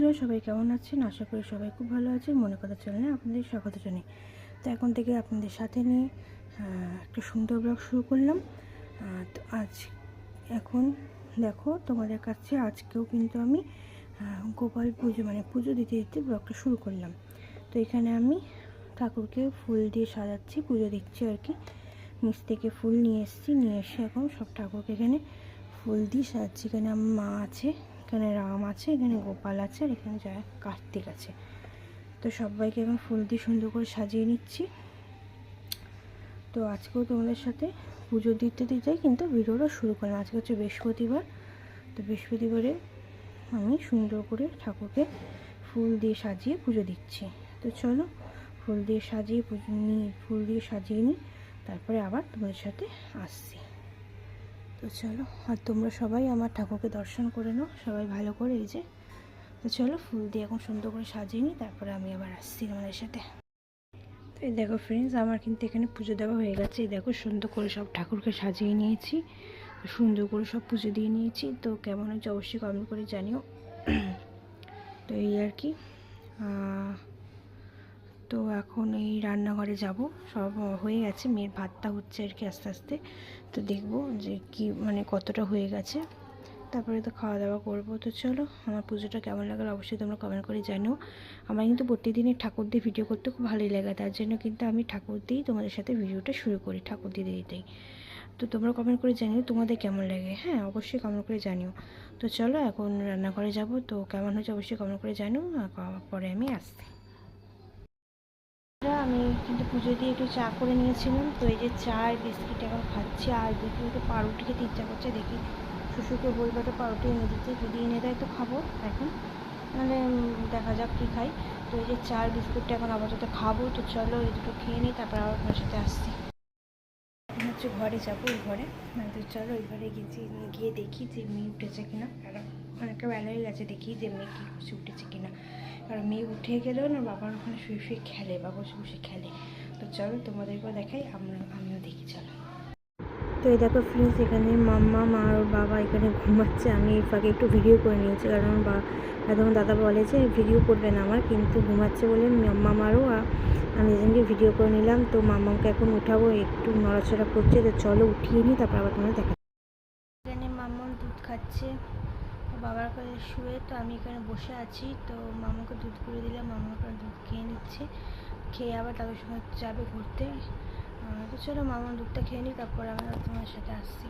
বন্ধুরা, সবাই কেমন আছেন? আশা করি সবাই খুব ভালো আছেন। মনে কথা চ্যানেলে আপনাদের স্বাগত জানাই। তো এখন থেকে আপনাদের সাথে নিয়ে একটা সুন্দর ব্লগ শুরু করলাম। তো এখন দেখো, তোমাদের কাছে আজকেও কিন্তু আমি গোপাল পুজো পুজো দিতে দিতে ব্লগটা শুরু করলাম। তো এখানে আমি ঠাকুরকে ফুল দিয়ে সাজাচ্ছি, পুজো দিচ্ছি আর কি। নিচ থেকে ফুল নিয়ে এসে এখন সব ঠাকুরকে এখানে ফুল দিয়ে সাজাচ্ছি। এখানে আমার মা আছে, এখানে রাম আছে, এখানে গোপাল আছে, আর এখানে যায় কার্তিক আছে। তো সবাইকে এখন ফুল দিয়ে সুন্দর করে সাজিয়ে নিচ্ছি। তো আজকেও তোমাদের সাথে পুজো দিতে কিন্তু ভিডিওটা শুরু করলাম। আজকে হচ্ছে বৃহস্পতিবার। তো বৃহস্পতিবারে আমি সুন্দর করে ঠাকুরকে ফুল দিয়ে সাজিয়ে পুজো দিচ্ছি। তো চলো, ফুল দিয়ে সাজিয়ে নিই, তারপরে আবার তোমাদের সাথে আসছি। তো চলো, আর তোমরা সবাই আমার ঠাকুরকে দর্শন করে নাও সবাই ভালো করে। এই যে, তো চলো ফুল দিয়ে এখন সুন্দর করে সাজিয়ে নিই, তারপরে আমি আবার আসছি তোমাদের সাথে। তো এই দেখো ফ্রেন্ডস, আমার কিন্তু এখানে পুজো দেওয়া হয়ে গেছে। এই দেখো, সুন্দর করে সব ঠাকুরকে সাজিয়ে নিয়েছি, সুন্দর করে সব পুজো দিয়ে নিয়েছি। তো কেমন হচ্ছে অবশ্যই কমেন্ট করে জানিও। তো এই আর কি। তো এখন এই রান্নাঘরে যাব, সব হয়ে গেছে, মেয়ের ভাতটা হচ্ছে আর কি আস্তে আস্তে। তো দেখবো যে কি কতটা হয়ে গেছে, তারপরে তো খাওয়া দাওয়া করবো। তো চলো, আমার পুজোটা কেমন লাগলো অবশ্যই তোমরা কমেন্ট করে জানিও। আমার কিন্তু প্রতিদিনই ঠাকুর দিয়ে ভিডিও করতে খুব ভালোই লাগে, তার জন্য কিন্তু আমি ঠাকুর দিয়েই তোমাদের সাথে ভিডিওটা শুরু করি, ঠাকুর দিতেই। তো তোমরা কমেন্ট করে জানিও তোমাদের কেমন লাগে। হ্যাঁ, অবশ্যই কমেন্ট করে জানিও। তো চলো এখন রান্নাঘরে যাব। তো কেমন হয়েছে অবশ্যই কমেন্ট করে জানিও, পরে আমি আসছি। আমি কিন্তু পুজো দিয়ে একটু চা করে নিয়েছিলাম। তো এই যে চা আর বিস্কিট এখন খাচ্ছি, আর দেখি একটু পাউরুটি খেতে ইচ্ছা করছে। দেখি শ্বশুরকে বলবো একটা পাউরুটি এনে দিতে, যদি এনে দেয় তো খাবো এখন, মানে দেখা যাক কী খাই। তো এই যে চা আর বিস্কুটটা এখন আপাতত খাবো। তো চলো এই দুটো খেয়ে নিই, তারপর আবার আপনার সাথে আসছি। হচ্ছে ঘরে যাবো, ওই ঘরে। তো চলো ওই ঘরে গিয়ে দেখি যে মেয়ে উঠেছে কিনা। কারণ অনেকটা বেলায় গেছে, দেখি যে মেয়ে কী করছে, উঠেছে কিনা। কারণ মেয়ে উঠে গেলেও না, বাবার ওখানে শুয়ে খেলে বা বসে খেলে। তো চলো তোমাদেরকেও দেখাই, আমিও দেখি। চলো। তো এই দেখো ফ্রেন্ডস, এখানে মাম্মা মা আর বাবা এখানে ঘুমাচ্ছে। আমি এই ফাঁকে একটু ভিডিও করে নিয়েছি, কারণ তখন দাদা বলে যে ভিডিও করবে না আমার, কিন্তু ঘুমাচ্ছে বলে মাম্মারও আমি এজেন্টকে ভিডিও করে নিলাম। তো মাম্মাকে এখন উঠাবো, একটু নড়াচড়া করছে। তো চলো উঠিয়ে নিই, তারপর আবার তোমরা দেখা। এখানে মাম্মাম দুধ খাচ্ছে বাবার কাছে শুয়ে। তো আমি এখানে বসে আছি। তো মামাকে দুধ করে দিলাম, মামা ওখানে দুধ খেয়ে নিচ্ছে, খেয়ে আবার তাদের সঙ্গে যাবে ঘুরতে। তো চলো মামার দুধটা খেয়ে নিই, তারপর আমি তোমার সাথে আসছি।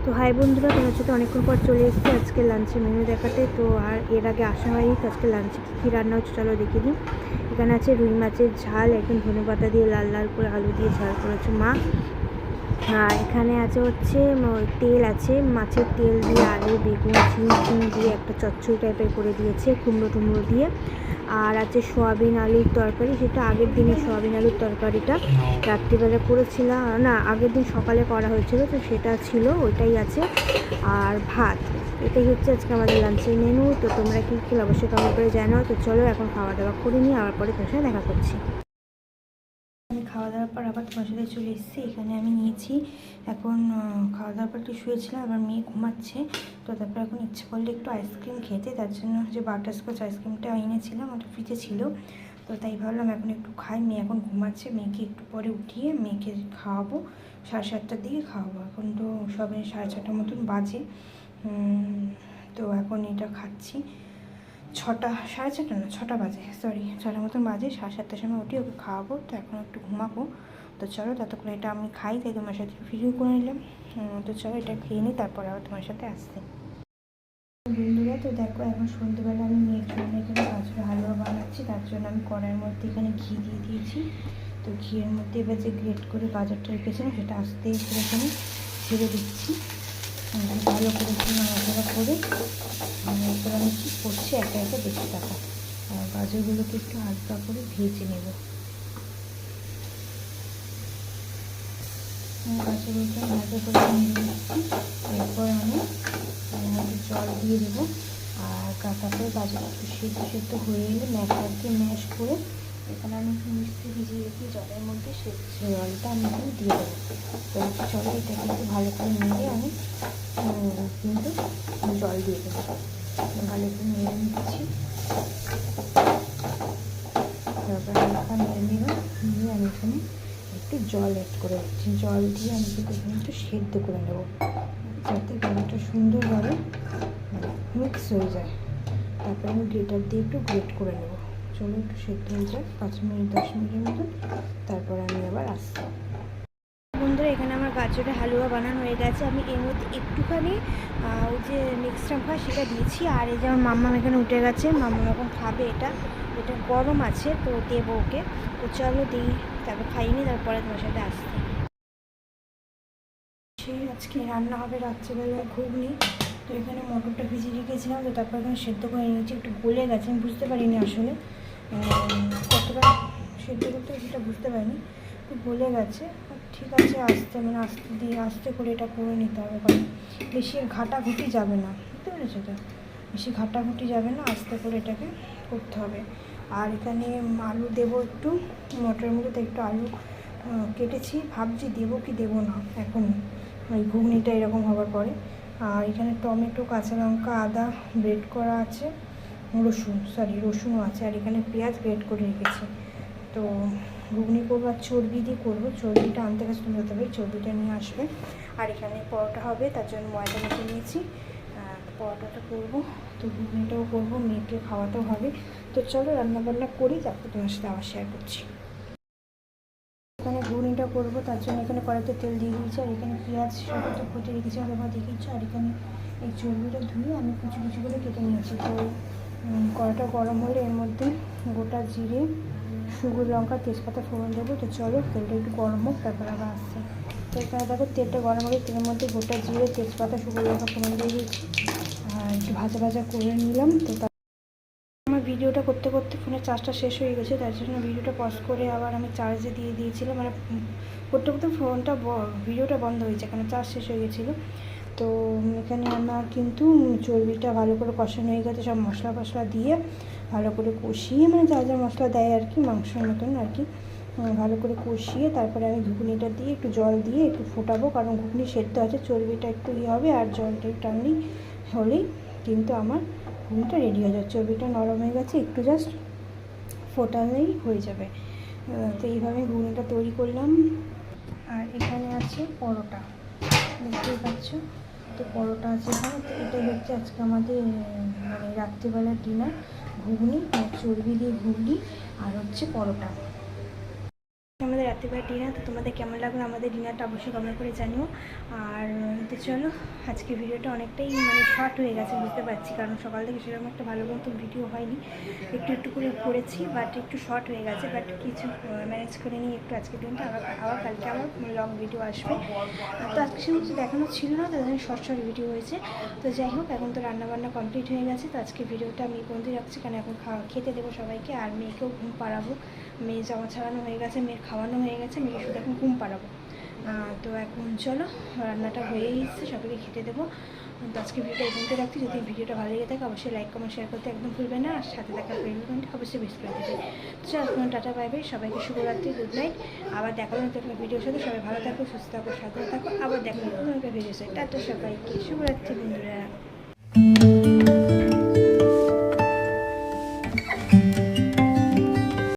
তো হাই বন্ধুরা, তোমার সাথে অনেকক্ষণ পর চলে এসেছি আজকে লাঞ্চের মেনু দেখাতে। তো আর এর আগে আসা হয়নি। তো আজকে লাঞ্চে কী কী রান্না হচ্ছে চলো দেখিয়ে দিই। এখানে আছে রুই মাছের ঝাল, একদম ধনেপাতা দিয়ে লাল লাল করে আলু দিয়ে ঝাল করেছে মা। আর এখানে আছে হচ্ছে তেল আছে, মাছের তেল দিয়ে আলু বেগুন ঝিম দিয়ে একটা চচ্চড়ি টাইপের করে দিয়েছে, কুমড়ো দিয়ে। আর আছে সোয়াবিন আলুর তরকারি, সেটা আগের দিনের সোয়াবিন আলুর তরকারিটা রাত্রিবেলা করেছিলাম, না আগের দিন সকালে করা হয়েছিল, তো সেটা ছিল, ওইটাই আছে। আর ভাত, এটাই হচ্ছে আজকে আমাদের লাঞ্চের মেনু। তো তোমরা কী কী অবশ্যই কমেন্ট করে জানাও। তো চলো এখন খাওয়া দাওয়া করে নিই, আবার পরে তোমার সাথে দেখা করছি। আমি খাওয়া দাওয়ার পর আবার তোমার সাথে চলে এসেছি। এখানে আমি নিয়েছি এখন খাওয়া দাওয়ার পর একটু শুয়েছিলাম, আবার মেয়ে ঘুমাচ্ছে। তো তারপর এখন ইচ্ছে করলে একটু আইসক্রিম খেতে, তার জন্য যে বাটারস্কচ আইসক্রিমটা এনেছিলাম ওটা ফ্রিজে ছিল। তো তাই ভাবলাম এখন একটু খাই। মেয়ে এখন ঘুমাচ্ছে, মেয়েকে একটু পরে উঠিয়ে মেয়েকে খাওয়াবো, 7:30টার দিকে খাওয়াবো। এখন তো সবে 6:30টার মতন বাজে। তো এখন এটা খাচ্ছি। 6:30 না 6টা বাজে, সরি 6টার মতন বাজে। 7:30টার সময় উঠি ওকে খাওয়াবো। তো এখন একটু ঘুমাবো। তো চলো ততক্ষণ এটা আমি খাই, তাই তোমার সাথে ভিডিও করে নিলাম। তো চলো এটা খেয়ে নিই, তারপরে আবার তোমার সাথে আসছি। বন্ধুরা, তো দেখো এখন সন্ধ্যেবেলা আমি মেয়ের জন্য এখানে গাজর হালুয়া বানাচ্ছি। তার জন্য আমি কড়াইয়ের মধ্যে এখানে ঘি দিয়ে দিয়েছি। তো ঘিয়ের মধ্যে এবার যে গ্রেট করে গাজরটা রেখেছিলাম সেটা আস্তে করে এখানে ছেড়ে দিচ্ছি, ভালো করে নাড়াচাড়া করে। এরপর আমি কী করছি, একে দেখতে থাকা। আর গাজরগুলোকে একটু হালকা করে ভেজে নেব। গাজরগুলোকে হালকা করে ভেজে নিচ্ছি। এরপর আমি জল দিয়ে দেবো। আর তারপরে গাজর একটু সেদ্ধ হয়ে এলে ম্যাশারকে ম্যাশ করে এখানে আমি একটু মিষ্টি ভিজিয়ে রেখি জলের মধ্যে, সে জলটা আমি এখানে দিয়ে দেবো। তো চলো এটা কিন্তু ভালো করে নিয়ে আমি কিন্তু জল দিয়ে দেবো। ভালো করে নেড়ে নিচ্ছি। তারপর হালকা নেড়ে নিলাম, নিয়ে আমি এখানে একটু জল অ্যাড করে দিচ্ছি। জল দিয়ে আমি কিন্তু এখানে একটু সেদ্ধ করে নেব, যাতে গরমটা সুন্দরভাবে মিক্স হয়ে যায়। তারপরে আমি গ্রেটার দিয়ে একটু গ্রেট করে নেব। চলো একটু সেদ্ধ হয়ে যাক 5 মিনিট 10 মিনিটের মতো, তারপরে আমি আবার আসছি। বন্ধুরা, এখানে আমার গাজরের হালুয়া বানানো হয়ে গেছে। আমি এর মধ্যে একটুখানি ওই যে মিক্সড হয় সেটা দিয়েছি। আর এই যে আমার মাম্মাম এখানে উঠে গেছে, মাম্মাম এখন খাবে। এটা গরম আছে তো দেবো ওকে। তো চলো দিই, তারপর খাইনি, তারপরে তোমার সাথে আসছি। আজকে রান্না হবে রাত্রিবেলায় ঘুগনি। তো এখানে মটরটা ভিজিয়ে রেখেছিলাম, তো তারপর এখানে সেদ্ধ করে নিয়েছি। একটু গলে গেছে, আমি বুঝতে পারিনি আসলে কতটা সেদ্ধ করতে সেটা বুঝতে পারিনি, একটু গলে গেছে। ঠিক আছে, আস্তে করে এটা করে নিতে হবে, কারণ বেশি ঘাটাঘুটি যাবে না, বুঝতে পেরেছো তো? বেশি ঘাটাঘুটি যাবে না, আস্তে করে এটাকে করতে হবে। আর এখানে আলু দেবো একটু, মটরের মধ্যে একটু আলু কেটেছি, ভাবছি দেবো কি দেবো না এখন ওই ঘুগনিটা এরকম হওয়ার পরে। আর এখানে টমেটো, কাঁচা লঙ্কা, আদা গ্রেট করা আছে, রসুনও আছে। আর এখানে পেঁয়াজ গ্রেট করে রেখেছি। তো ঘুগনি করবো আর চর্বি দিয়ে করবো। চর্বিটা আনতে গেছে, তুমি হতে হবে, চর্বিটা নিয়ে আসবে। আর এখানে পরোটা হবে, তার জন্য ময়দা মেখে নিয়েছি। পরোটাটা করবো, তো ঘুগনিটাও করবো, মেয়েকে খাওয়াতেও হবে। তো চলো রান্নাবান্না করি, তারপর তোমার সাথে আবার শেয়ার করছি। এখানে ঘুগনিটা করবো, তার জন্য এখানে কড়াইতে তেল দিয়ে দিয়েছি। আর এখানে পেঁয়াজ সবটা কেটে রেখেছি, আবার দেখিয়েছি। আর এখানে এই চর্বিটা ধুয়ে আমি কুচি কুচি করে কেটে নিয়েছি। তো কড়াইটা গরম হলে এর মধ্যে গোটা জিরে, শুকনো লঙ্কা, তেজপাতা ফোড়ন দেবো। তো চলো তেলটা একটু গরম হোক, তারপর আবার আসছে। তো এখানে দেখো তেলটা গরম হলে তেলের মধ্যে গোটা জিরে, তেজপাতা, শুকনো লঙ্কা ফোড়ন দিয়ে দিয়েছি। আর একটু ভাজা ভাজা করে নিলাম। তো আমার ভিডিওটা করতে করতে ফোনের চার্জটা শেষ হয়ে গেছে, তার জন্য ভিডিওটা পজ করে আবার আমি চার্জে দিয়ে দিয়েছিলাম। মানে করতে করতে ভিডিওটা বন্ধ হয়েছে, কারণ চার্জ শেষ হয়ে গেছিলো। তো এখানে আমার কিন্তু চর্বিটা ভালো করে কষানো হয়ে গেছে, সব মশলা ফসলা দিয়ে ভালো করে কষিয়ে, মানে যা যা মশলা দেয় আর কি, মাংসের মতন আর কি, ভালো করে কষিয়ে তারপরে আমি ঘুগনিটা দিয়ে একটু জল দিয়ে একটু ফোটাবো, কারণ ঘুগনি সেদ্ধ আছে, চর্বিটা একটু হবে আর জলটা একটু টানলেই হলেই কিন্তু আমার ঘুগনিটা রেডি হয়ে যাবে। চর্বিটা নরম হয়ে গেছে, একটু জাস্ট ফোটালেই হয়ে যাবে। তো এইভাবে ঘুগনিটা তৈরি করলাম। আর এখানে আছে পরোটা, দেখতেই পাচ্ছ। তো পরোটা আছে এখানে। তো এটাই হচ্ছে আজকে আমাদের মানে রাত্রিবেলার ডিনার, ঘুগনি, চর্বি দিয়ে ঘুগনি আর হচ্ছে পরোটা। আমাদের রাত্রিবেলা ডিনার। তো তোমাদের কেমন লাগলো আমাদের ডিনারটা অবশ্যই কমেন্ট করে জানিও। আর তো চলো, আজকে ভিডিওটা অনেকটাই মানে শর্ট হয়ে গেছে, বুঝতে পারছি, কারণ সকাল থেকে সেরকম একটা ভালো মতো ভিডিও হয়নি, একটু একটু করে করেছি, বাট একটু শর্ট হয়ে গেছে। বাট কিছু ম্যানেজ করে নিই একটু আজকের দিনটা। আবার কালকে আবার লং ভিডিও আসবে। তো আজকে সেরকম কিছু দেখানো ছিল না, তার জন্য শর্ট শর্ট ভিডিও হয়েছে। তো যাই হোক, এখন তো রান্নাবান্না কমপ্লিট হয়ে গেছে। তো আজকে ভিডিওটা আমি বন্ধু রাখছি, কারণ এখন খেতে দেবো সবাইকে। আর মেয়েকেও ঘুম পাড়াবো, মেয়ে জামা ছাড়ানো হয়ে গেছে, মেয়ের খাওয়ানো হয়ে গেছে, মেয়েকে শুধু এখন ঘুম পাড়াবো। তো এখন চলো, রান্নাটা হয়েই এসছে, সবাইকে খেতে দেবো। তো আজকে ভিডিওটা এখানে রাখছি। যদি ভিডিওটা ভালো লেগে থাকে অবশ্যই লাইক কমেন্ট শেয়ার করতে একদম ভুলবে না। আর সাথে থাকা বেলবাটনটা অবশ্যই বেশ করে দেবে। তো চলো এখন টাটা বাই বাই, সবাইকে শুভরাত্রি, গুড নাইট। আবার দেখা হবে নতুন একটা ভিডিওর সাথে। সবাই ভালো থাকো, সুস্থ থাকো, সাথে থাকো। আবার দেখা হবে নতুন একটা ভিডিওর সাথে। টাটা সবাইকে, শুভরাত্রি বন্ধুরা।